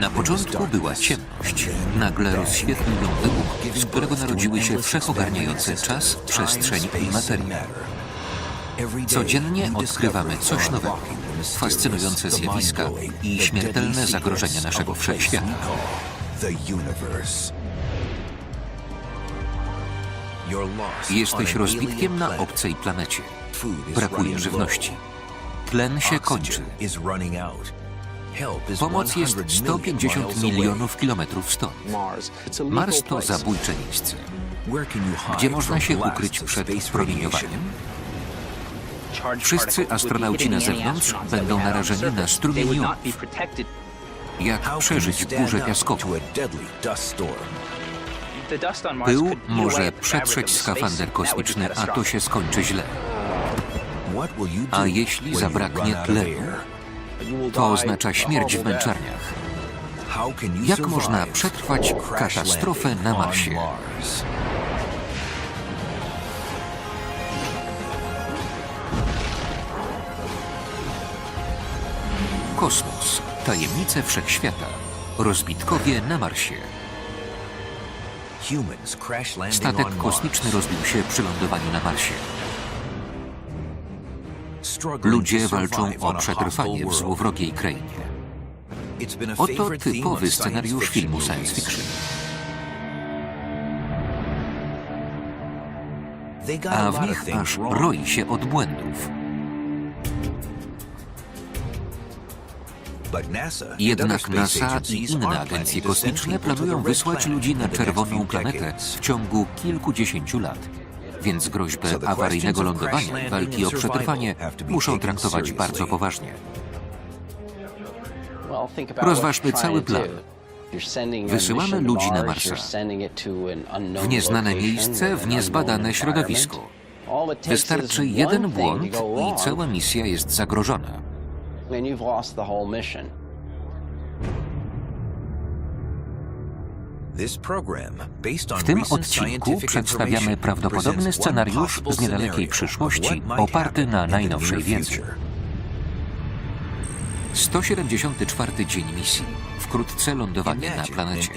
Na początku była ciemność. Nagle rozświetlił ją wybuch, z którego narodziły się wszechogarniający czas, przestrzeń i materię. Codziennie odkrywamy coś nowego, fascynujące zjawiska i śmiertelne zagrożenia naszego wszechświata. Jesteś rozbitkiem na obcej planecie. Brakuje żywności. Tlen się kończy. Pomoc jest 150 milionów kilometrów stąd. Mars to zabójcze miejsce. Gdzie można się ukryć przed promieniowaniem? Wszyscy astronauci na zewnątrz będą narażeni na strumień jonów. Jak przeżyć burzę piaskową? Pył może przetrzeć skafander kosmiczny, a to się skończy źle. A jeśli zabraknie tlenu, to oznacza śmierć w męczarniach. Jak można przetrwać katastrofę na Marsie? Kosmos. Tajemnice wszechświata. Rozbitkowie na Marsie. Statek kosmiczny rozbił się przy lądowaniu na Marsie. Ludzie walczą o przetrwanie w złowrogiej krainie. Oto typowy scenariusz filmu science fiction. A w nich aż roi się od błędów. Jednak NASA i inne agencje kosmiczne planują wysłać ludzi na czerwoną planetę w ciągu kilkudziesięciu lat. Więc groźbę awaryjnego lądowania i walki o przetrwanie muszą traktować bardzo poważnie. Rozważmy cały plan. Wysyłamy ludzi na Marsa, w nieznane miejsce, w niezbadane środowisko. Wystarczy jeden błąd i cała misja jest zagrożona. W tym odcinku przedstawiamy prawdopodobny scenariusz z niedalekiej przyszłości oparty na najnowszej wiedzy. 174. dzień misji. Wkrótce lądowanie na planecie.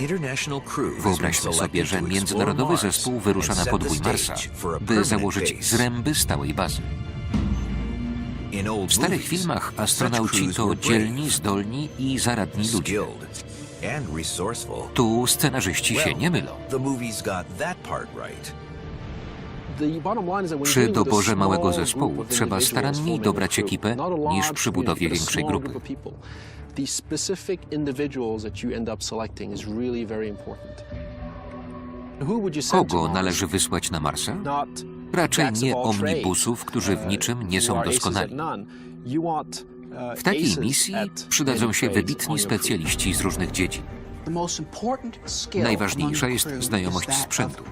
Wyobraźmy sobie, że międzynarodowy zespół wyrusza na podwój Marsa, by założyć zręby stałej bazy. W starych filmach astronauci to dzielni, zdolni i zaradni ludzie. Tu scenarzyści się nie mylą. Przy doborze małego zespołu trzeba staranniej dobrać ekipę niż przy budowie większej grupy. Kogo należy wysłać na Marsa? Raczej nie omnibusów, którzy w niczym nie są doskonali. W takiej misji przydadzą się wybitni specjaliści z różnych dziedzin. Najważniejsza jest znajomość sprzętu.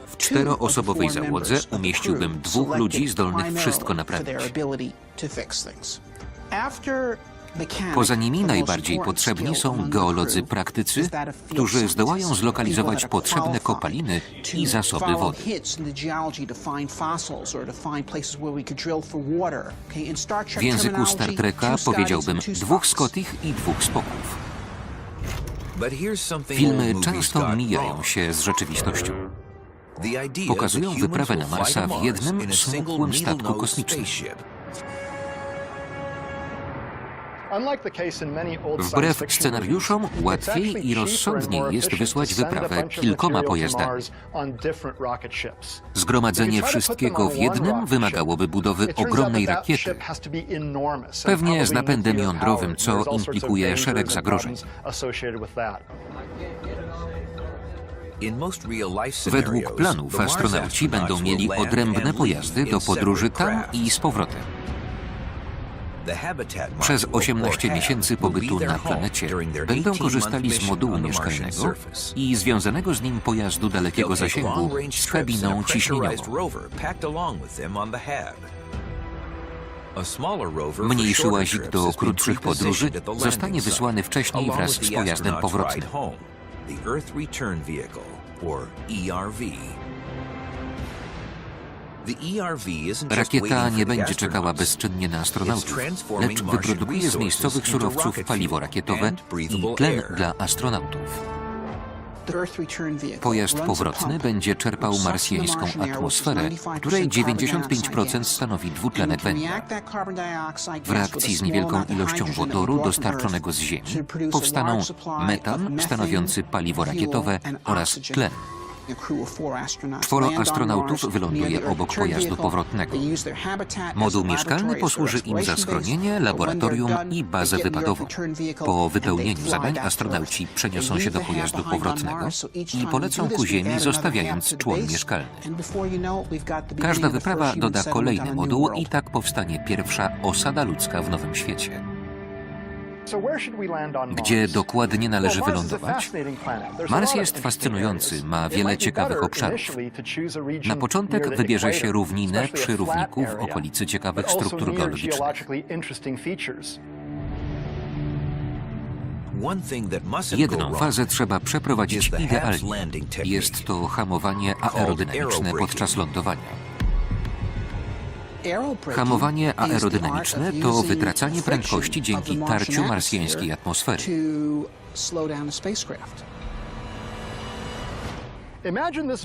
W czteroosobowej załodze umieściłbym 2 ludzi zdolnych wszystko naprawić. Poza nimi najbardziej potrzebni są geolodzy praktycy, którzy zdołają zlokalizować potrzebne kopaliny i zasoby wody. W języku Star Treka powiedziałbym 2 Scottich i 2 Spocków. Filmy często mijają się z rzeczywistością. Pokazują wyprawę na Marsa w jednym smukłym statku kosmicznym. Wbrew scenariuszom, łatwiej i rozsądniej jest wysłać wyprawę kilkoma pojazdami. Zgromadzenie wszystkiego w jednym wymagałoby budowy ogromnej rakiety, pewnie z napędem jądrowym, co implikuje szereg zagrożeń. Według planów astronauci będą mieli odrębne pojazdy do podróży tam i z powrotem. Przez 18 miesięcy pobytu na planecie będą korzystali z modułu mieszkalnego i związanego z nim pojazdu dalekiego zasięgu z kabiną ciśnieniową. Mniejszy łazik do krótszych podróży zostanie wysłany wcześniej wraz z pojazdem powrotnym. Rakieta nie będzie czekała bezczynnie na astronautów, lecz wyprodukuje z miejscowych surowców paliwo rakietowe i tlen dla astronautów. Pojazd powrotny będzie czerpał marsjańską atmosferę, której 95% stanowi dwutlenek węgla. W reakcji z niewielką ilością wodoru dostarczonego z Ziemi powstaną metan stanowiący paliwo rakietowe oraz tlen. 4 astronautów wyląduje obok pojazdu powrotnego. Moduł mieszkalny posłuży im za schronienie, laboratorium i bazę wypadową. Po wypełnieniu zadań astronauci przeniosą się do pojazdu powrotnego i polecą ku Ziemi, zostawiając człon mieszkalny. Każda wyprawa doda kolejny moduł i tak powstanie pierwsza osada ludzka w Nowym Świecie. Gdzie dokładnie należy wylądować? Mars jest fascynujący, ma wiele ciekawych obszarów. Na początek wybierze się równinę przy równiku w okolicy ciekawych struktur geologicznych. Jedną fazę trzeba przeprowadzić idealnie. Jest to hamowanie aerodynamiczne podczas lądowania. Hamowanie aerodynamiczne to wytracanie prędkości dzięki tarciu marsjańskiej atmosfery.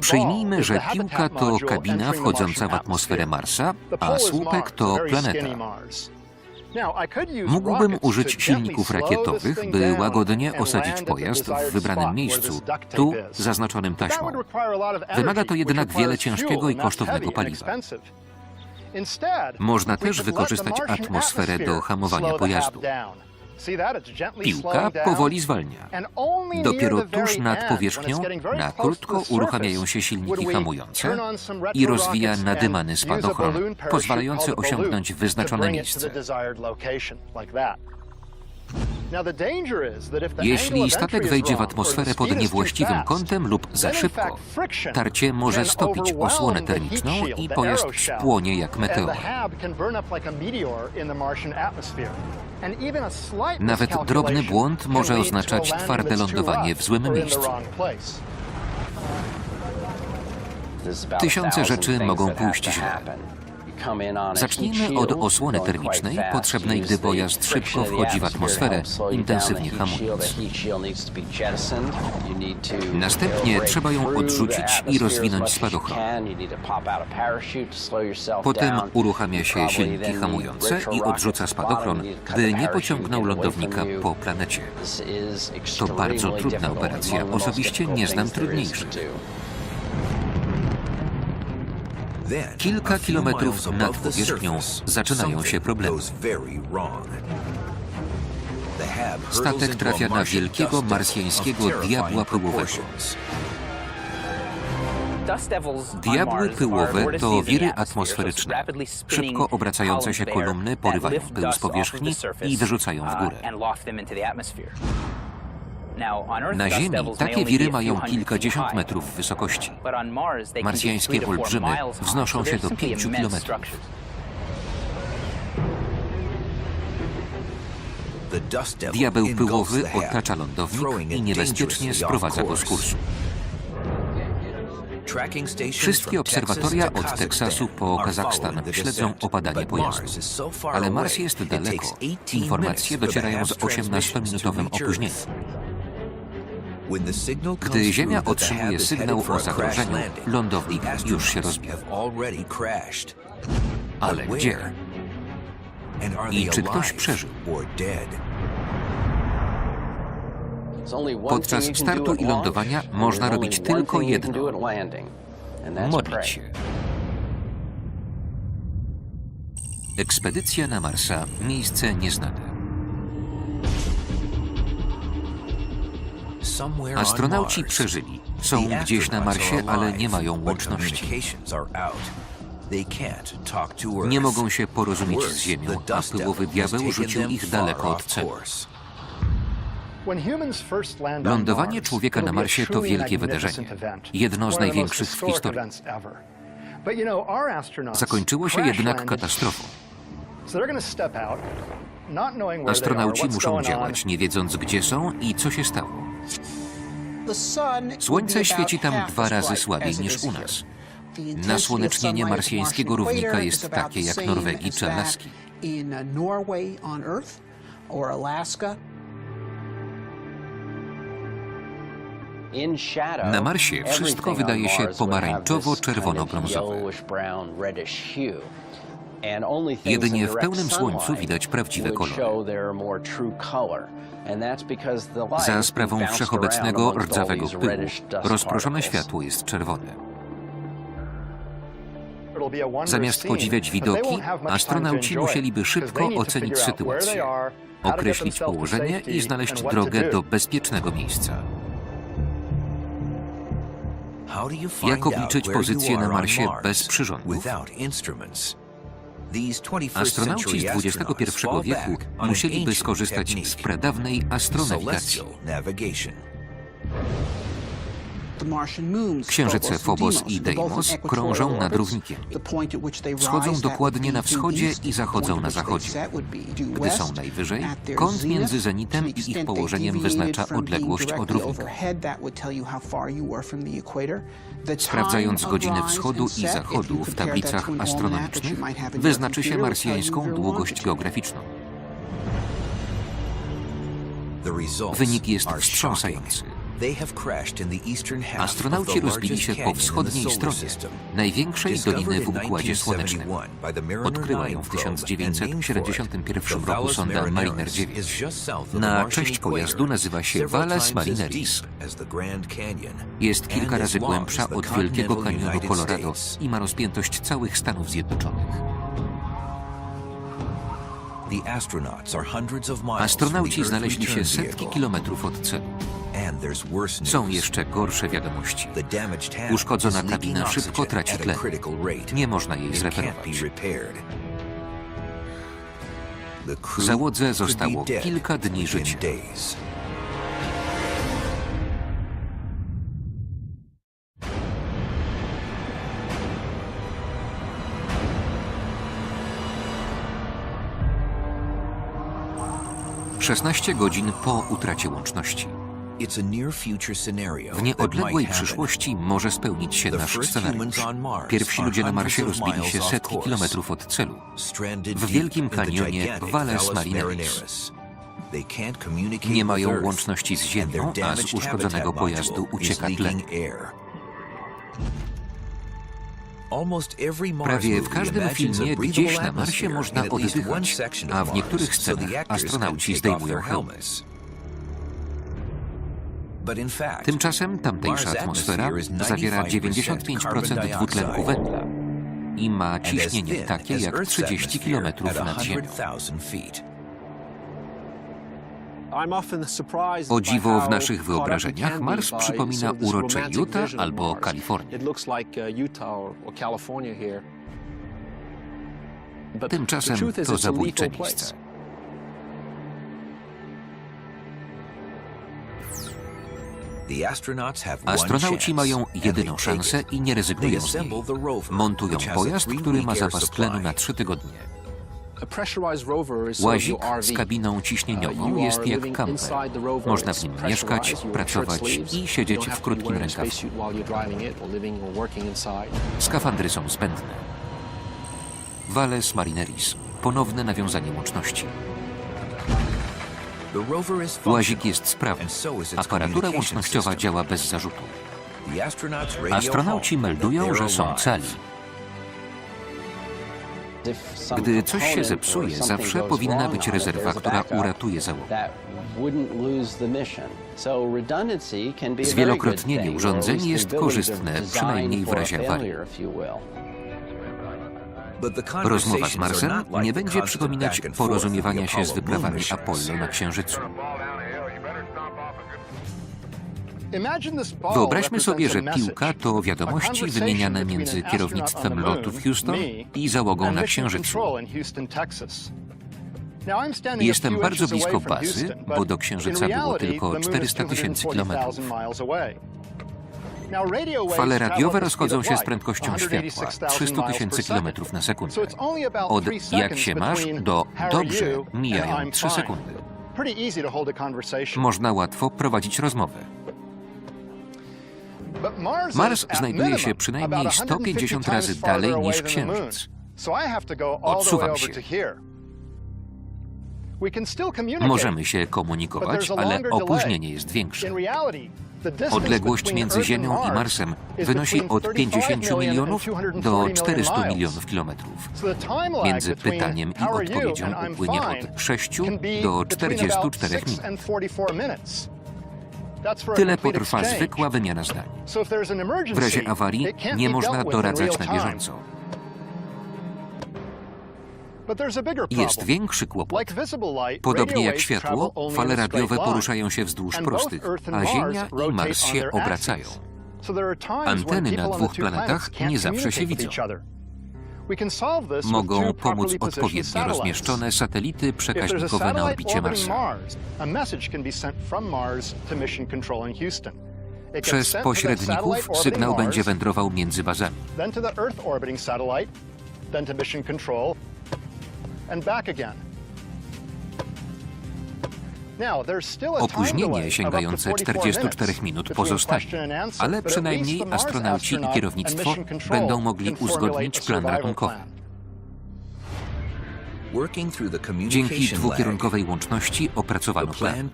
Przyjmijmy, że piłka to kabina wchodząca w atmosferę Marsa, a słupek to planeta. Mógłbym użyć silników rakietowych, by łagodnie osadzić pojazd w wybranym miejscu, tu zaznaczonym taśmą. Wymaga to jednak wiele ciężkiego i kosztownego paliwa. Można też wykorzystać atmosferę do hamowania pojazdu. Piłka powoli zwalnia. Dopiero tuż nad powierzchnią na krótko uruchamiają się silniki hamujące i rozwija nadymany spadochron, pozwalający osiągnąć wyznaczone miejsce. Jeśli statek wejdzie w atmosferę pod niewłaściwym kątem lub za szybko, tarcie może stopić osłonę termiczną i pojazd spłonie jak meteor. Nawet drobny błąd może oznaczać twarde lądowanie w złym miejscu. Tysiące rzeczy mogą pójść źle. Zacznijmy od osłony termicznej, potrzebnej, gdy pojazd szybko wchodzi w atmosferę, intensywnie hamując. Następnie trzeba ją odrzucić i rozwinąć spadochron. Potem uruchamia się silniki hamujące i odrzuca spadochron, by nie pociągnął lądownika po planecie. To bardzo trudna operacja, osobiście nie znam trudniejszych. Kilka kilometrów nad powierzchnią zaczynają się problemy. Statek trafia na wielkiego marsjańskiego diabła pyłowego. Diabły pyłowe to wiry atmosferyczne. Szybko obracające się kolumny porywają pył z powierzchni i wyrzucają w górę. Na Ziemi takie wiry mają kilkadziesiąt metrów wysokości. Marsjańskie olbrzymy wznoszą się do 5 kilometrów. Diabeł pyłowy otacza lądownik i niebezpiecznie sprowadza go z kursu. Wszystkie obserwatoria od Teksasu po Kazachstan śledzą opadanie pojazdu. Ale Mars jest daleko. Informacje docierają z 18-minutowym opóźnieniem. Gdy Ziemia otrzymuje sygnał o zagrożeniu, lądownik już się rozbił. Ale gdzie? I czy ktoś przeżył? Podczas startu i lądowania można robić tylko jedno – modlić się. Ekspedycja na Marsa – miejsce nieznane. Astronauci przeżyli. Są gdzieś na Marsie, ale nie mają łączności. Nie mogą się porozumieć z Ziemią, a pyłowy diabeł rzucił ich daleko od celu. Lądowanie człowieka na Marsie to wielkie wydarzenie. Jedno z największych w historii. Zakończyło się jednak katastrofą. Astronauci muszą działać, nie wiedząc, gdzie są i co się stało. Słońce świeci tam 2 razy słabiej niż u nas. Nasłonecznienie marsjańskiego równika jest takie jak Norwegii czy Alaski. Na Marsie wszystko wydaje się pomarańczowo-czerwono-brązowe. Jedynie w pełnym słońcu widać prawdziwe kolory. Za sprawą wszechobecnego rdzawego pyłu rozproszone światło jest czerwone. Zamiast podziwiać widoki, astronauci musieliby szybko ocenić sytuację, określić położenie i znaleźć drogę do bezpiecznego miejsca. Jak obliczyć pozycję na Marsie bez przyrządów? Astronauci z XXI wieku musieliby skorzystać z pradawnej astronawigacji. Księżyce Phobos i Deimos krążą nad równikiem. Wschodzą dokładnie na wschodzie i zachodzą na zachodzie. Gdy są najwyżej, kąt między zenitem i ich położeniem wyznacza odległość od równika. Sprawdzając godziny wschodu i zachodu w tablicach astronomicznych, wyznaczy się marsjańską długość geograficzną. Wynik jest wstrząsający. Astronauci rozbili się po wschodniej stronie największej doliny w Układzie Słonecznym. Odkryła ją w 1971 roku sonda Mariner 9. Na część pojazdu nazywa się Valles Marineris. Jest kilka razy głębsza od Wielkiego Kanionu Colorado i ma rozpiętość całych Stanów Zjednoczonych. Astronauci znaleźli się setki kilometrów od celu. Są jeszcze gorsze wiadomości. Uszkodzona kabina szybko traci tlen. Nie można jej zreperować. Załodze zostało kilka dni życia. 16 godzin po utracie łączności. W nieodległej przyszłości może spełnić się nasz scenariusz. Pierwsi ludzie na Marsie rozbili się setki kilometrów od celu, w Wielkim Kanionie Valles Marineris. Nie mają łączności z Ziemią, a z uszkodzonego pojazdu ucieka tlen. Prawie w każdym filmie gdzieś na Marsie można oddychać, a w niektórych scenach astronauci zdejmują hełmy. Tymczasem tamtejsza atmosfera zawiera 95% dwutlenku węgla i ma ciśnienie takie jak 30 km nad ziemią. O dziwo, w naszych wyobrażeniach Mars przypomina urocze Utah albo Kalifornię. Tymczasem to zabójcze miejsce. Astronauci mają jedyną szansę i nie rezygnują z niej. Montują pojazd, który ma zapas tlenu na 3 tygodnie. Łazik z kabiną ciśnieniową jest jak kamper. Można w nim mieszkać, pracować i siedzieć w krótkim rękawku. Skafandry są zbędne. Valles Marineris. Ponowne nawiązanie łączności. Łazik jest sprawny. Aparatura łącznościowa działa bez zarzutu. Astronauci meldują, że są cali. Gdy coś się zepsuje, zawsze powinna być rezerwa, która uratuje załogę. Zwielokrotnienie urządzeń jest korzystne, przynajmniej w razie awarii. Rozmowa z Marsem nie będzie przypominać porozumiewania się z wyprawami Apollo na Księżycu. Wyobraźmy sobie, że piłka to wiadomości wymieniane między kierownictwem lotu w Houston i załogą na Księżycu. Jestem bardzo blisko bazy, bo do Księżyca było tylko 400 000 kilometrów. Fale radiowe rozchodzą się z prędkością światła, 300 000 kilometrów na sekundę. Od jak się masz do dobrze mijają 3 sekundy. Można łatwo prowadzić rozmowę. Mars znajduje się przynajmniej 150 razy dalej niż Księżyc. Odsuwam się. Możemy się komunikować, ale opóźnienie jest większe. Odległość między Ziemią i Marsem wynosi od 50 milionów do 400 milionów kilometrów. Między pytaniem i odpowiedzią upłynie od 6 do 44 minut. Tyle potrwa zwykła wymiana zdań. W razie awarii nie można doradzać na bieżąco. Jest większy kłopot. Podobnie jak światło, fale radiowe poruszają się wzdłuż prostych, a Ziemia i Mars się obracają. Anteny na dwóch planetach nie zawsze się widzą. Mogą pomóc odpowiednio rozmieszczone satelity przekaźnikowe na orbicie Marsa. Przez pośredników sygnał będzie wędrował między bazami. Opóźnienie sięgające 44 minut pozostaje, ale przynajmniej astronauci i kierownictwo będą mogli uzgodnić plan ratunkowy. Dzięki dwukierunkowej łączności opracowano plan.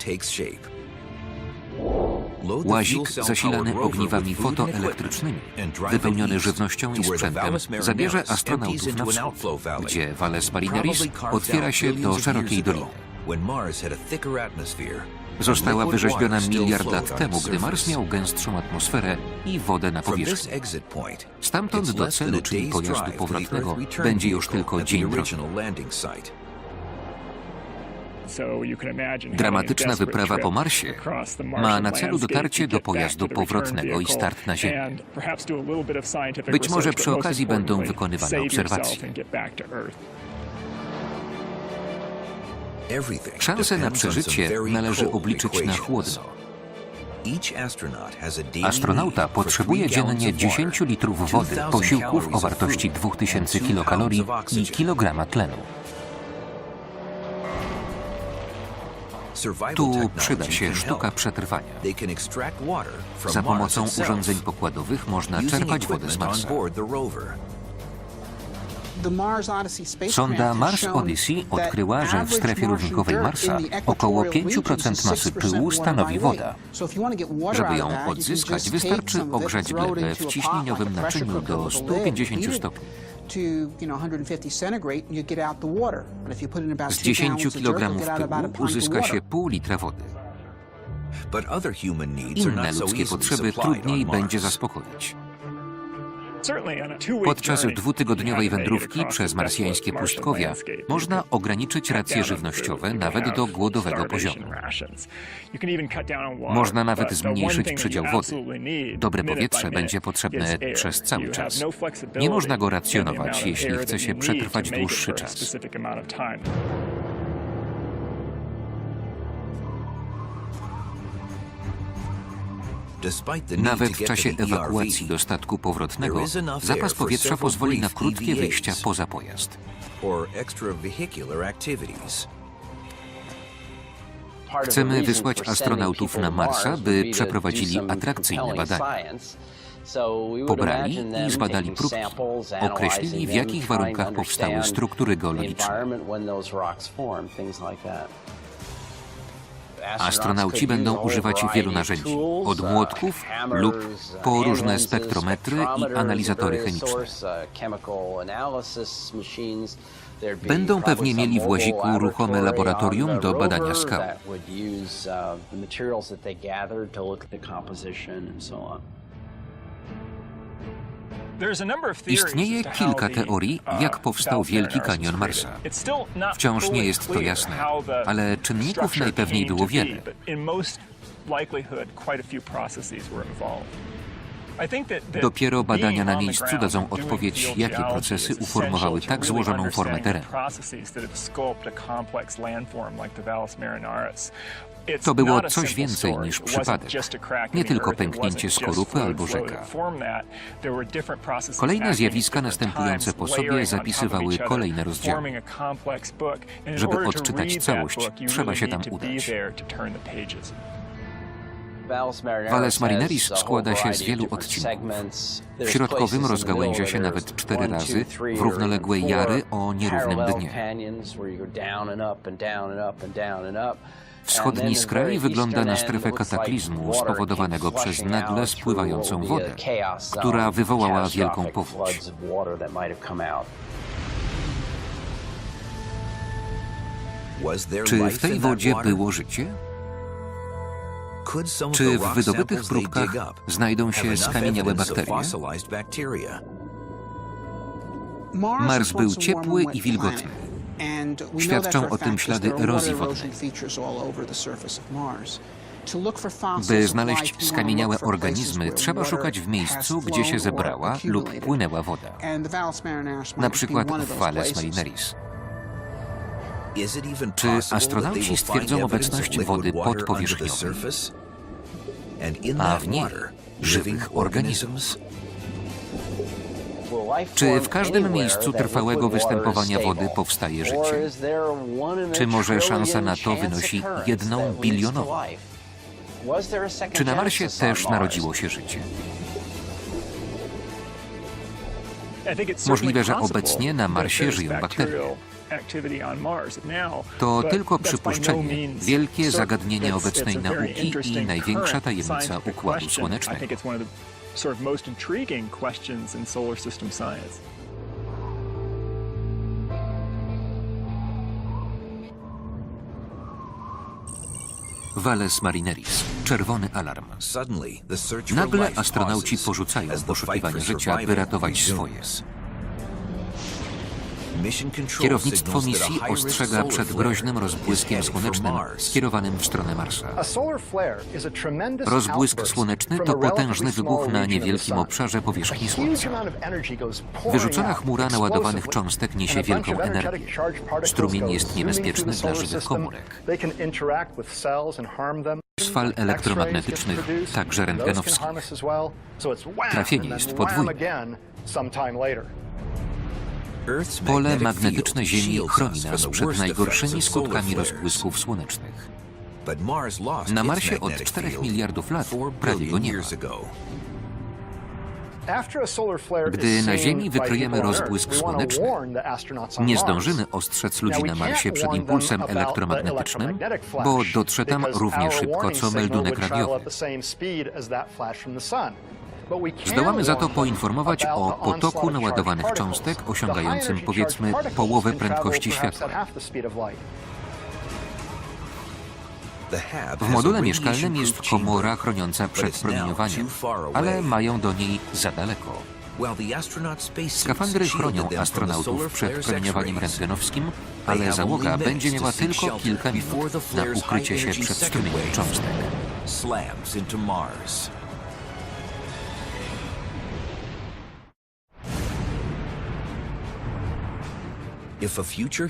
Łazik zasilany ogniwami fotoelektrycznymi, wypełniony żywnością i sprzętem, zabierze astronautów na wschód, gdzie Valles Marineris otwiera się do szerokiej doliny. Została wyrzeźbiona miliard lat temu, gdy Mars miał gęstszą atmosferę i wodę na powierzchni. Stamtąd do celu, czyli pojazdu powrotnego, będzie już tylko dzień drogi. Dramatyczna wyprawa po Marsie ma na celu dotarcie do pojazdu powrotnego i start na Ziemię. Być może przy okazji będą wykonywane obserwacje. Szanse na przeżycie należy obliczyć na chłodno. Astronauta potrzebuje dziennie 10 litrów wody, posiłków o wartości 2000 kilokalorii i kilograma tlenu. Tu przyda się sztuka przetrwania. Za pomocą urządzeń pokładowych można czerpać wodę z Marsa. Sonda Mars Odyssey odkryła, że w strefie równikowej Marsa około 5% masy pyłu stanowi woda. Żeby ją odzyskać, wystarczy ogrzać glebę w ciśnieniowym naczyniu do 150 stopni. Z 10 kg pyłu uzyska się pół litra wody. Inne ludzkie potrzeby trudniej będzie zaspokoić. Podczas dwutygodniowej wędrówki przez marsjańskie pustkowia można ograniczyć racje żywnościowe nawet do głodowego poziomu. Można nawet zmniejszyć przydział wody. Dobre powietrze będzie potrzebne przez cały czas. Nie można go racjonować, jeśli chce się przetrwać dłuższy czas. Nawet w czasie ewakuacji do statku powrotnego zapas powietrza pozwoli na krótkie wyjścia poza pojazd. Chcemy wysłać astronautów na Marsa, by przeprowadzili atrakcyjne badania. Pobrali i zbadali próbki, określili, w jakich warunkach powstały struktury geologiczne. Astronauci będą używać wielu narzędzi, od młotków, lup, po różne spektrometry i analizatory chemiczne. Będą pewnie mieli w łaziku ruchome laboratorium do badania skał. Istnieje kilka teorii, jak powstał Wielki Kanion Marsa. Wciąż nie jest to jasne, ale czynników najpewniej było wiele. Dopiero badania na miejscu dadzą odpowiedź, jakie procesy uformowały tak złożoną formę terenu. To było coś więcej niż przypadek, nie tylko pęknięcie skorupy albo rzeka. Kolejne zjawiska następujące po sobie zapisywały kolejne rozdziały. Żeby odczytać całość, trzeba się tam udać. Valles Marineris składa się z wielu odcinków. W środkowym rozgałęzia się nawet 4 razy w równoległe jary o nierównym dnie. Wschodni skraj wygląda na strefę kataklizmu spowodowanego przez nagle spływającą wodę, która wywołała wielką powódź. Czy w tej wodzie było życie? Czy w wydobytych próbkach znajdą się skamieniałe bakterie? Mars był ciepły i wilgotny. Świadczą o tym ślady erozji wodnej. By znaleźć skamieniałe organizmy, trzeba szukać w miejscu, gdzie się zebrała lub płynęła woda. Na przykład w Valles Marineris. Czy astronauci stwierdzą obecność wody podpowierzchniowej, a w niej żywych organizmów? Czy w każdym miejscu trwałego występowania wody powstaje życie? Czy może szansa na to wynosi 1 bilionową? Czy na Marsie też narodziło się życie? Możliwe, że obecnie na Marsie żyją bakterie. To tylko przypuszczenie, wielkie zagadnienie obecnej nauki i największa tajemnica Układu Słonecznego. Valles Marineris. Czerwony alarm. Nagle astronauci porzucają poszukiwanie życia, by ratować swoje. Kierownictwo misji ostrzega przed groźnym rozbłyskiem słonecznym skierowanym w stronę Marsa. Rozbłysk słoneczny to potężny wybuch na niewielkim obszarze powierzchni Słońca. Wyrzucona chmura naładowanych cząstek niesie wielką energię. Strumień jest niebezpieczny dla żywych komórek. Z fal elektromagnetycznych, także rentgenowskich. Trafienie jest podwójne. Pole magnetyczne Ziemi chroni nas przed najgorszymi skutkami rozbłysków słonecznych. Na Marsie od 4 miliardów lat prawie go nie ma. Gdy na Ziemi wykryjemy rozbłysk słoneczny, nie zdążymy ostrzec ludzi na Marsie przed impulsem elektromagnetycznym, bo dotrze tam równie szybko co meldunek radiowy. Zdołamy za to poinformować o potoku naładowanych cząstek osiągającym, powiedzmy, połowę prędkości światła. W module mieszkalnym jest komora chroniąca przed promieniowaniem, ale mają do niej za daleko. Skafandry chronią astronautów przed promieniowaniem rentgenowskim, ale załoga będzie miała tylko kilka minut na ukrycie się przed strumieniem cząstek.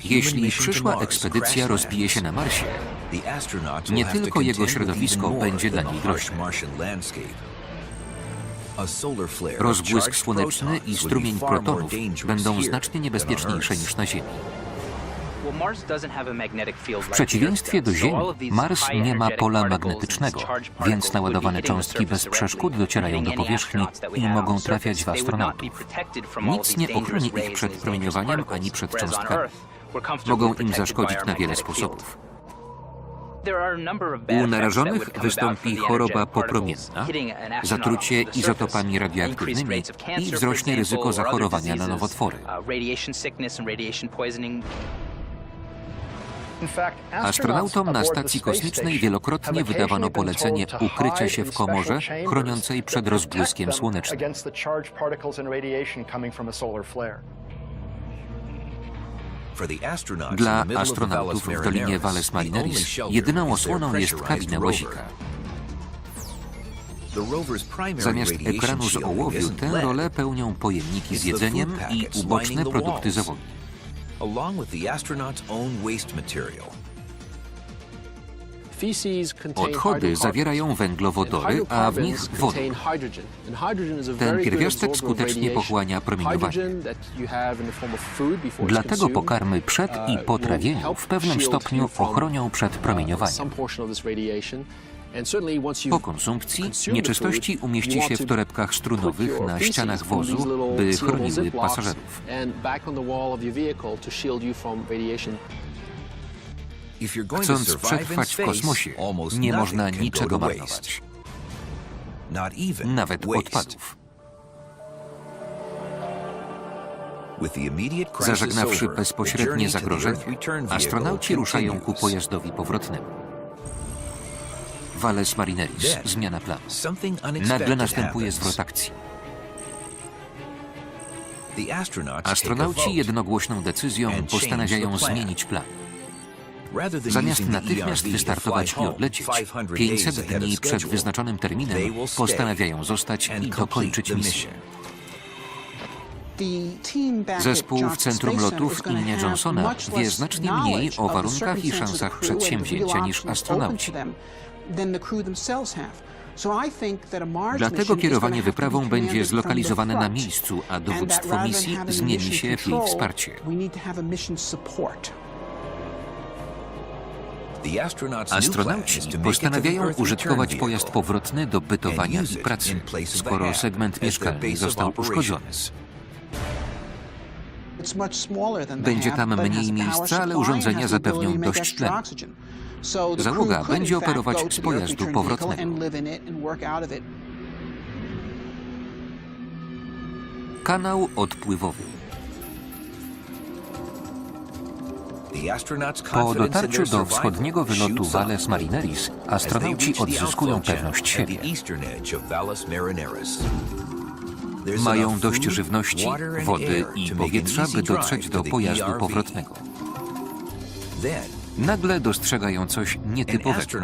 Jeśli przyszła ekspedycja rozbije się na Marsie, nie tylko jego środowisko będzie dla niej groźne. Rozbłysk słoneczny i strumień protonów będą znacznie niebezpieczniejsze niż na Ziemi. W przeciwieństwie do Ziemi, Mars nie ma pola magnetycznego, więc naładowane cząstki bez przeszkód docierają do powierzchni i mogą trafiać w astronautów. Nic nie ochroni ich przed promieniowaniem ani przed cząstkami. Mogą im zaszkodzić na wiele sposobów. U narażonych wystąpi choroba popromienna, zatrucie izotopami radioaktywnymi i wzrośnie ryzyko zachorowania na nowotwory. Astronautom na stacji kosmicznej wielokrotnie wydawano polecenie ukrycia się w komorze chroniącej przed rozbłyskiem słonecznym. Dla astronautów w Dolinie Valles Marineris jedyną osłoną jest kabina łazika. Zamiast ekranu z ołowiu tę rolę pełnią pojemniki z jedzeniem i uboczne produkty załogi. Odchody zawierają węglowodory, a w nich wodę. Ten pierwiastek skutecznie pochłania promieniowanie. Dlatego pokarmy przed i po trawieniu w pewnym stopniu ochronią przed promieniowaniem. Po konsumpcji nieczystości umieści się w torebkach strunowych na ścianach wozu, by chroniły pasażerów. Chcąc przetrwać w kosmosie, nie można niczego marnować, nawet odpadów. Zażegnawszy bezpośrednie zagrożenie, astronauci ruszają ku pojazdowi powrotnemu. Valles Marineris, zmiana planu. Nagle następuje zwrot akcji. Astronauci jednogłośną decyzją postanawiają zmienić plan. Zamiast natychmiast wystartować i odlecieć, 500 dni przed wyznaczonym terminem postanawiają zostać i dokończyć misję. Zespół w centrum lotów imienia Johnsona wie znacznie mniej o warunkach i szansach przedsięwzięcia niż astronauci. Dlatego kierowanie wyprawą będzie zlokalizowane na miejscu, a dowództwo misji zmieni się w jej wsparcie. Astronauci postanawiają użytkować pojazd powrotny do bytowania i pracy, skoro segment mieszkalny został uszkodzony. Będzie tam mniej miejsca, ale urządzenia zapewnią dość tlenu. Załoga będzie operować z pojazdu powrotnego. Kanał odpływowy. Po dotarciu do wschodniego wylotu Valles Marineris astronauci odzyskują pewność siebie. Mają dość żywności, wody i powietrza, by dotrzeć do pojazdu powrotnego. Nagle dostrzegają coś nietypowego.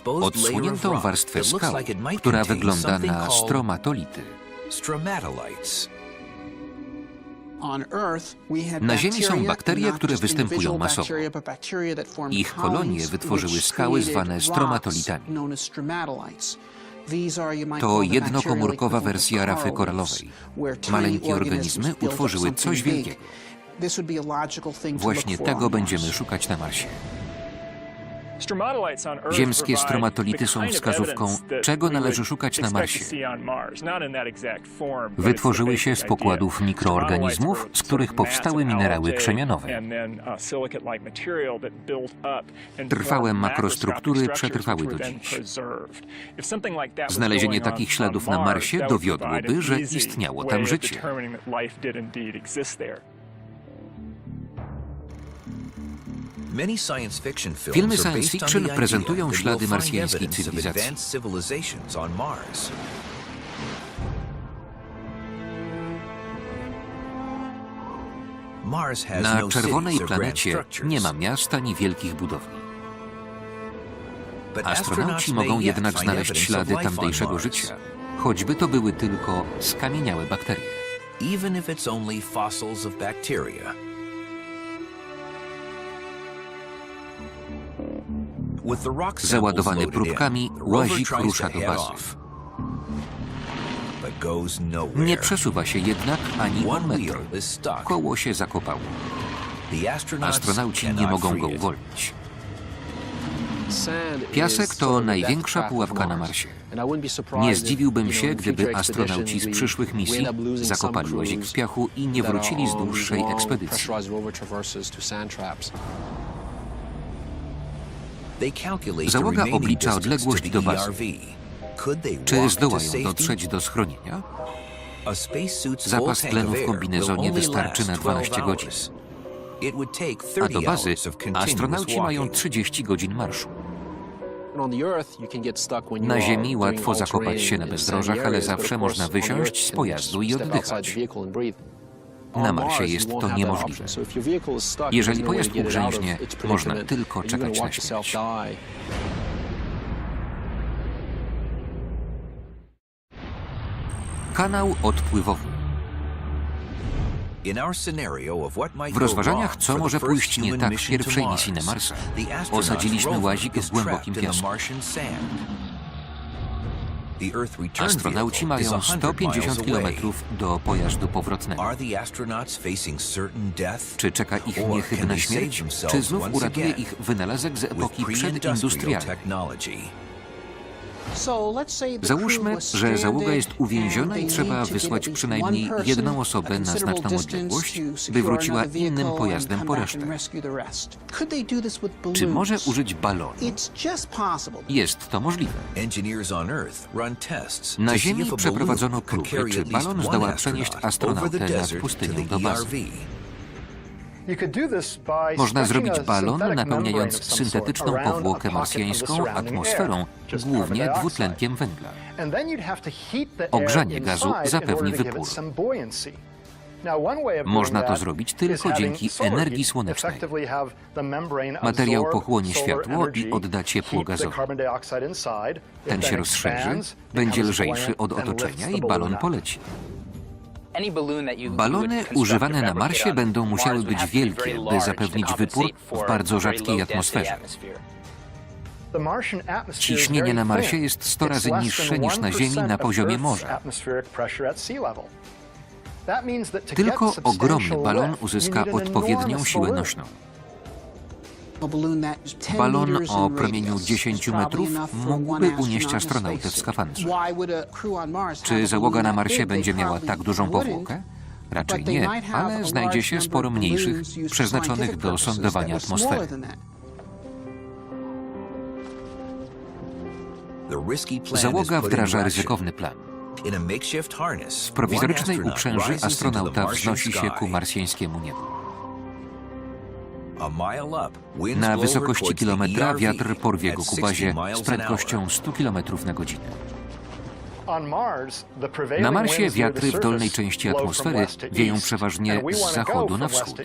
Odsłoniętą warstwę skał, która wygląda na stromatolity. Na Ziemi są bakterie, które występują masowo. Ich kolonie wytworzyły skały zwane stromatolitami. To jednokomórkowa wersja rafy koralowej. Maleńkie organizmy utworzyły coś wielkiego. Właśnie tego będziemy szukać na Marsie. Ziemskie stromatolity są wskazówką, czego należy szukać na Marsie. Wytworzyły się z pokładów mikroorganizmów, z których powstały minerały krzemianowe. Trwałe makrostruktury przetrwały do dziś. Znalezienie takich śladów na Marsie dowiodłoby, że istniało tam życie. Filmy science fiction prezentują ślady marsjańskiej cywilizacji. Na czerwonej planecie nie ma miast ani wielkich budowli. Astronauci mogą jednak znaleźć ślady tamtejszego życia, choćby to były tylko skamieniałe bakterie. Załadowany próbkami, łazik rusza do bazy. Nie przesuwa się jednak ani o metr. Koło się zakopało. Astronauci nie mogą go uwolnić. Piasek to największa pułapka na Marsie. Nie zdziwiłbym się, gdyby astronauci z przyszłych misji zakopali łazik w piachu i nie wrócili z dłuższej ekspedycji. Załoga oblicza odległość do bazy. Czy zdołają dotrzeć do schronienia? Zapas tlenu w kombinezonie wystarczy na 12 godzin. A do bazy astronauci mają 30 godzin marszu. Na Ziemi łatwo zakopać się na bezdrożach, ale zawsze można wysiąść z pojazdu i oddychać. Na Marsie jest to niemożliwe. Jeżeli pojazd ugrzęźnie, można tylko czekać na śmierć. Kanał odpływowy. W rozważaniach, co może pójść nie tak w pierwszej misji na Marsa, osadziliśmy łazik w głębokim piasku. Astronauci mają 150 km do pojazdu powrotnego. Czy czeka ich niechybna śmierć? Czy znów uratuje ich wynalazek z epoki przedindustrialnej? Załóżmy, że załoga jest uwięziona i trzeba wysłać przynajmniej jedną osobę na znaczną odległość, by wróciła innym pojazdem po resztę. Czy może użyć balonu? Jest to możliwe. Na Ziemi przeprowadzono próby, czy balon zdoła przenieść astronautę nad pustynią do bazy. Można zrobić balon, napełniając syntetyczną powłokę marsjańską atmosferą, głównie dwutlenkiem węgla. Ogrzanie gazu zapewni wypór. Można to zrobić tylko dzięki energii słonecznej. Materiał pochłonie światło i odda ciepło gazowe. Ten się rozszerzy, będzie lżejszy od otoczenia i balon poleci. Balony używane na Marsie będą musiały być wielkie, by zapewnić wypór w bardzo rzadkiej atmosferze. Ciśnienie na Marsie jest 100 razy niższe niż na Ziemi na poziomie morza. Tylko ogromny balon uzyska odpowiednią siłę nośną. Balon o promieniu 10 metrów mógłby unieść astronautę w skafandrze. Czy załoga na Marsie będzie miała tak dużą powłokę? Raczej nie, ale znajdzie się sporo mniejszych, przeznaczonych do sondowania atmosfery. Załoga wdraża ryzykowny plan. W prowizorycznej uprzęży astronauta wznosi się ku marsjańskiemu niebu. Na wysokości kilometra wiatr porwie go ku bazie z prędkością 100 km na godzinę. Na Marsie wiatry w dolnej części atmosfery wieją przeważnie z zachodu na wschód.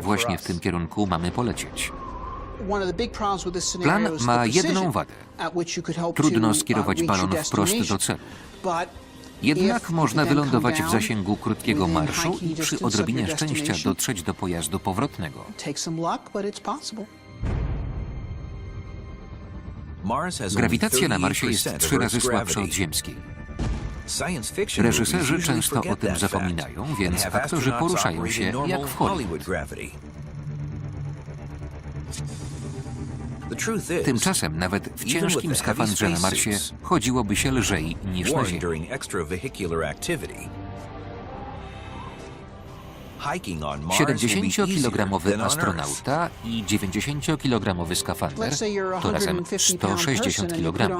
Właśnie w tym kierunku mamy polecieć. Plan ma jedną wadę. Trudno skierować balon wprost do celu. Jednak można wylądować w zasięgu krótkiego marszu i przy odrobinie szczęścia dotrzeć do pojazdu powrotnego. Grawitacja na Marsie jest 3 razy słabsza od ziemskiej. Reżyserzy często o tym zapominają, więc aktorzy poruszają się jak w Hollywood. Tymczasem nawet w ciężkim skafandrze na Marsie chodziłoby się lżej niż na Ziemi. 70-kilogramowy astronauta i 90-kilogramowy skafander to razem 160 kg.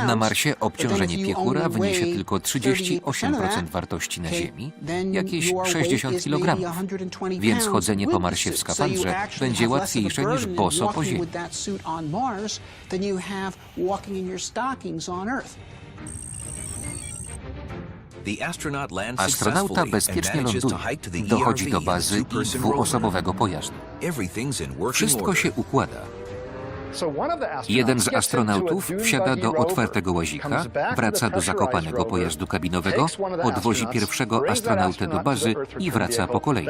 Na Marsie obciążenie piechura wyniesie tylko 38% wartości na Ziemi, jakieś 60 kg, więc chodzenie po Marsie w skafandrze będzie łatwiejsze niż boso po Ziemi. Astronauta bezpiecznie ląduje, dochodzi do bazy i dwuosobowego pojazdu. Wszystko się układa. Jeden z astronautów wsiada do otwartego łazika, wraca do zakopanego pojazdu kabinowego, odwozi pierwszego astronautę do bazy i wraca po kolei.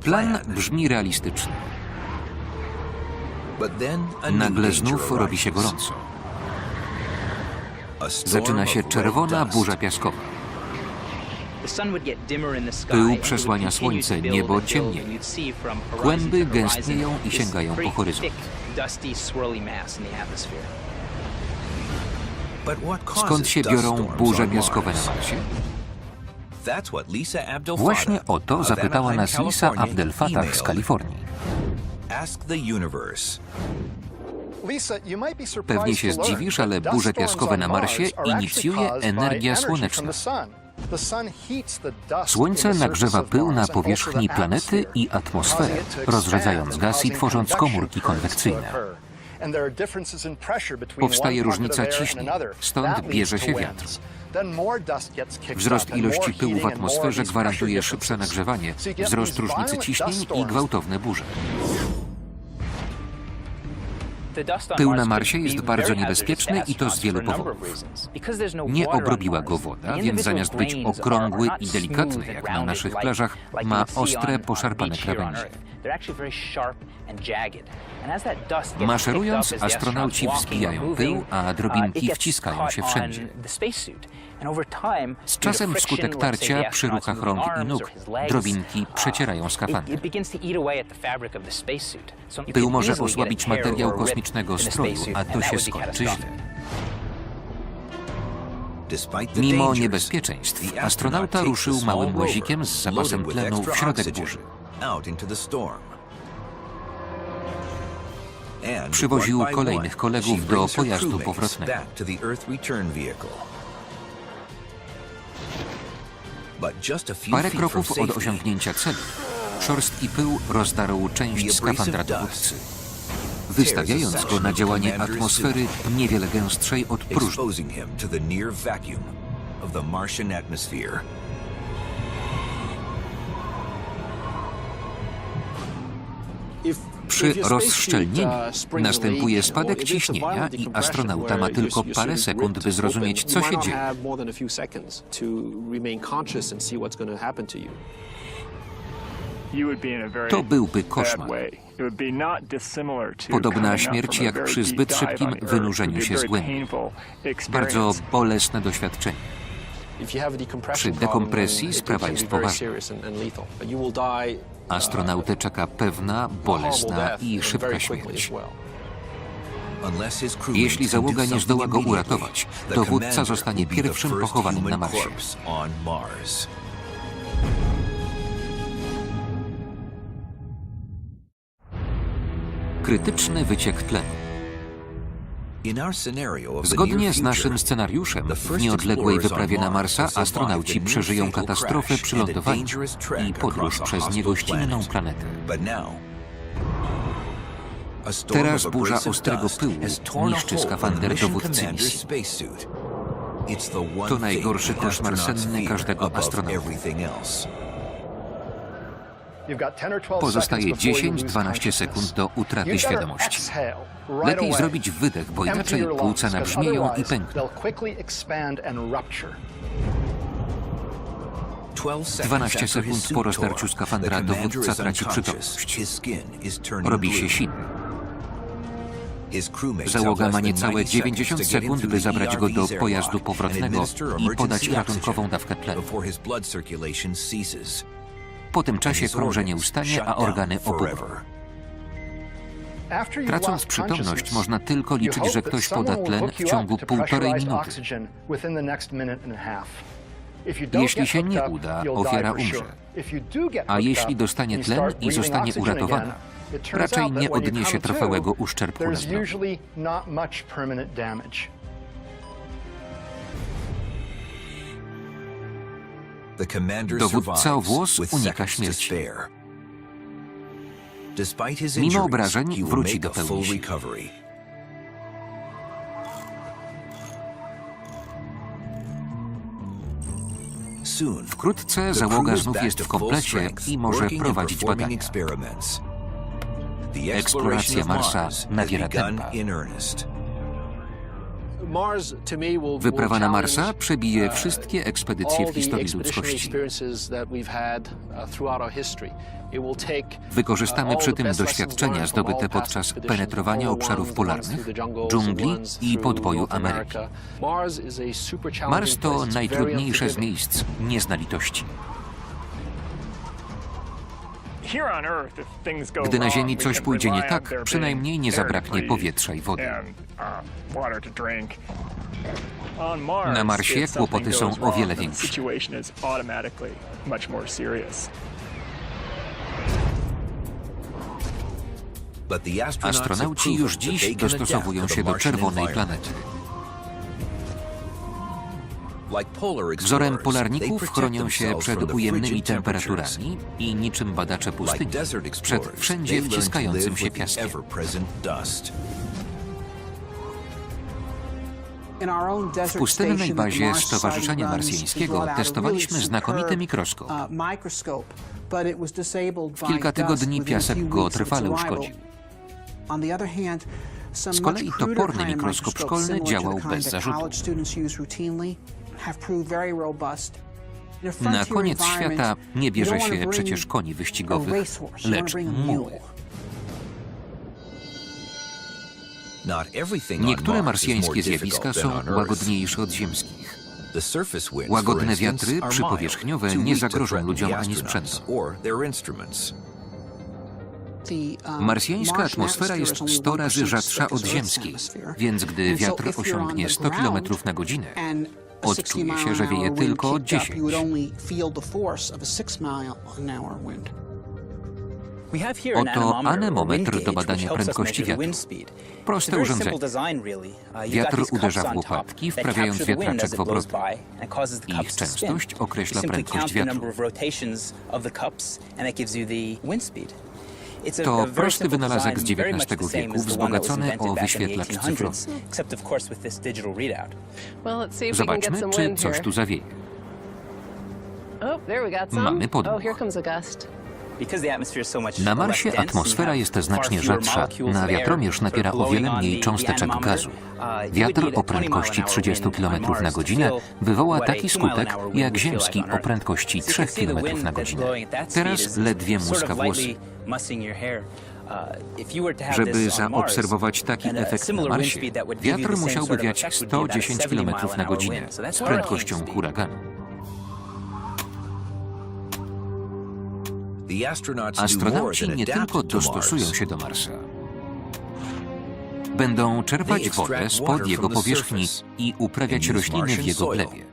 Plan brzmi realistycznie. Nagle znów robi się gorąco. Zaczyna się czerwona burza piaskowa. Pył przesłania słońce, niebo ciemnieje. Kłęby gęstnieją i sięgają po horyzont. Skąd się biorą burze piaskowe na Marsie? Właśnie o to zapytała nas Lisa Abdel Fattah z Kalifornii. Pewnie się zdziwisz, ale burze piaskowe na Marsie inicjuje energia słoneczna. Słońce nagrzewa pył na powierzchni planety i atmosferę, rozrzedzając gaz i tworząc komórki konwekcyjne. Powstaje różnica ciśnień, stąd bierze się wiatr. Wzrost ilości pyłu w atmosferze gwarantuje szybsze nagrzewanie, wzrost różnicy ciśnień i gwałtowne burze. Pył na Marsie jest bardzo niebezpieczny i to z wielu powodów. Nie obrobiła go woda, więc zamiast być okrągły i delikatny, jak na naszych plażach, ma ostre, poszarpane krawędzie. Maszerując, astronauci wzbijają pył, a drobinki wciskają się wszędzie. Z czasem wskutek tarcia przy ruchach rąk i nóg drobinki przecierają skafander. Pył może osłabić materiał kosmicznego stroju, a to się skończy źle. Mimo niebezpieczeństw, astronauta ruszył małym łazikiem z zapasem tlenu w środek burzy. Przywoził kolejnych kolegów do pojazdu powrotnego. Parę kroków od osiągnięcia celu szorstki pył rozdarł część skafandra dowódcy, wystawiając go na działanie atmosfery niewiele gęstszej od próżni. Przy rozszczelnieniu następuje spadek ciśnienia i astronauta ma tylko parę sekund, by zrozumieć, co się dzieje. To byłby koszmar. Podobna śmierci jak przy zbyt szybkim wynurzeniu się z głębi. Bardzo bolesne doświadczenie. Przy dekompresji sprawa jest poważna. Astronautę czeka pewna, bolesna i szybka śmierć. Jeśli załoga nie zdoła go uratować, dowódca zostanie pierwszym pochowanym na Marsie. Krytyczny wyciek tlenu. Zgodnie z naszym scenariuszem, w nieodległej wyprawie na Marsa astronauci przeżyją katastrofę przy lądowaniu i podróż przez niegościnną planetę. Teraz burza ostrego pyłu niszczy skafander dowódcy misji. To najgorszy koszmar senny każdego astronauty. Pozostaje 10-12 sekund do utraty świadomości. Lepiej zrobić wydech, bo inaczej płuca nabrzmieją i pękną. 12 sekund po rozdarciu skafandra dowódca traci przytomność. Robi się silny. Załoga ma niecałe 90 sekund, by zabrać go do pojazdu powrotnego i podać ratunkową dawkę tlenu. Po tym czasie krążenie ustanie, a organy obuchną. Tracąc przytomność, można tylko liczyć, że ktoś poda tlen w ciągu 1,5 minuty. Jeśli się nie uda, ofiara umrze. A jeśli dostanie tlen i zostanie uratowana, raczej nie odniesie trwałego uszczerbku na zdrowiu. Dowódca o włos unika śmierci. Mimo obrażeń wróci do pełni. Wkrótce załoga znów jest w komplecie i może prowadzić badania. Eksploracja Marsa nabiera tempa. Wyprawa na Marsa przebije wszystkie ekspedycje w historii ludzkości. Wykorzystamy przy tym doświadczenia zdobyte podczas penetrowania obszarów polarnych, dżungli i podboju Ameryki. Mars to najtrudniejsze z miejsc, nie zna litości. Gdy na Ziemi coś pójdzie nie tak, przynajmniej nie zabraknie powietrza i wody. Na Marsie kłopoty są o wiele większe. Astronauci już dziś dostosowują się do czerwonej planety. Wzorem polarników chronią się przed ujemnymi temperaturami i niczym badacze pustyni przed wszędzie wciskającym się piaskiem. W pustynnej bazie Stowarzyszenia Marsjańskiego testowaliśmy znakomity mikroskop. W kilka tygodni piasek go trwale uszkodził. Z kolei toporny mikroskop szkolny działał bez zarzutu. Na koniec świata nie bierze się przecież koni wyścigowych, lecz muł. Niektóre marsjańskie zjawiska są łagodniejsze od ziemskich. Łagodne wiatry przypowierzchniowe nie zagrożą ludziom ani sprzętom. Marsjańska atmosfera jest 100 razy rzadsza od ziemskiej, więc gdy wiatr osiągnie 100 km na godzinę, odczuje się, że wieje tylko 10. Oto anemometr do badania prędkości wiatru. Proste urządzenie. Wiatr uderza w łopatki, wprawiając wiatraczek w obroty. Ich częstość określa prędkość wiatru. To prosty wynalazek z XIX wieku, wzbogacony o wyświetlacz cyfrowy. Zobaczmy, czy coś tu zawieje. Mamy podmuch. Na Marsie atmosfera jest znacznie rzadsza. Na wiatromierz napiera o wiele mniej cząsteczek gazu. Wiatr o prędkości 30 km na godzinę wywoła taki skutek jak ziemski o prędkości 3 km na godzinę. Teraz ledwie muska włosy. Żeby zaobserwować taki efekt na Marsie, wiatr musiałby wiać 110 km na godzinę z prędkością huraganu. Astronauci nie tylko dostosują się do Marsa. Będą czerpać wodę spod jego powierzchni i uprawiać rośliny w jego glebie.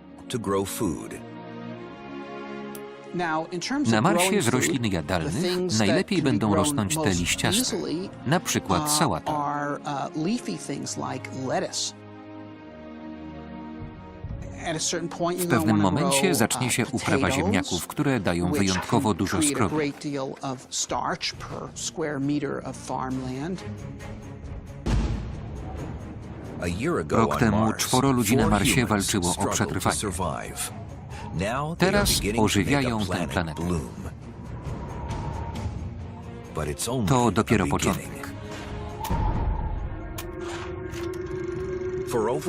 Na Marsie z roślin jadalnych najlepiej będą rosnąć te liściaste, na przykład sałata. W pewnym momencie zacznie się uprawa ziemniaków, które dają wyjątkowo dużo skrobi. Rok temu 4 ludzi na Marsie walczyło o przetrwanie. Teraz ożywiają tę planetę. To dopiero początek.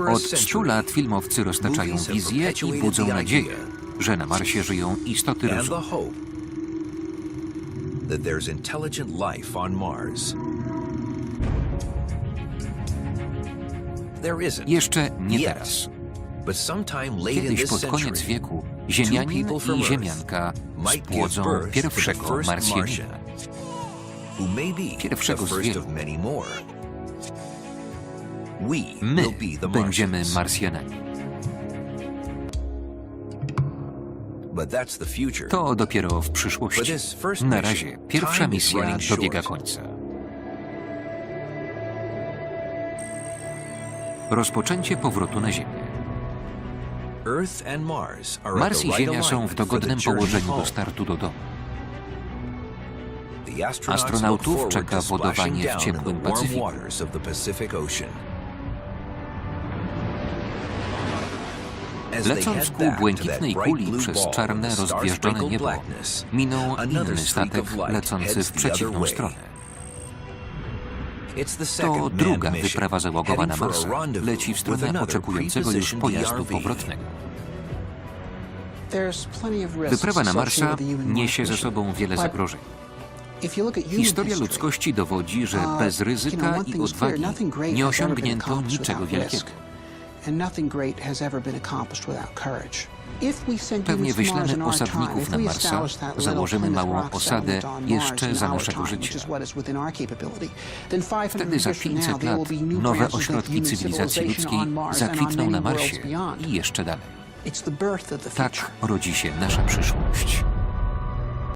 Od 100 lat filmowcy roztaczają wizję i budzą nadzieję, że na Marsie żyją istoty rozumu. Jeszcze nie teraz. Kiedyś pod koniec wieku Ziemianin i Ziemianka spłodzą pierwszego Marsjanina. Pierwszego z wielu. My będziemy Marsjanami. To dopiero w przyszłości. Na razie pierwsza misja dobiega końca. Rozpoczęcie powrotu na Ziemię. Mars i Ziemia są w dogodnym położeniu do startu do domu. Astronautów czeka wodowanie w ciepłym Pacyfiku. Lecąc ku błękitnej kuli przez czarne, rozgwieżdżone niebo, minął inny statek lecący w przeciwną stronę. To druga wyprawa załogowa na Marsa leci w stronę oczekującego już pojazdu powrotnego. Wyprawa na Marsa niesie ze sobą wiele zagrożeń. Historia ludzkości dowodzi, że bez ryzyka i odwagi nie osiągnięto niczego wielkiego. Pewnie wyślemy osadników na Marsa, założymy małą osadę jeszcze za naszego życia. Wtedy za 500 lat nowe ośrodki cywilizacji ludzkiej zakwitną na Marsie i jeszcze dalej. Tak rodzi się nasza przyszłość.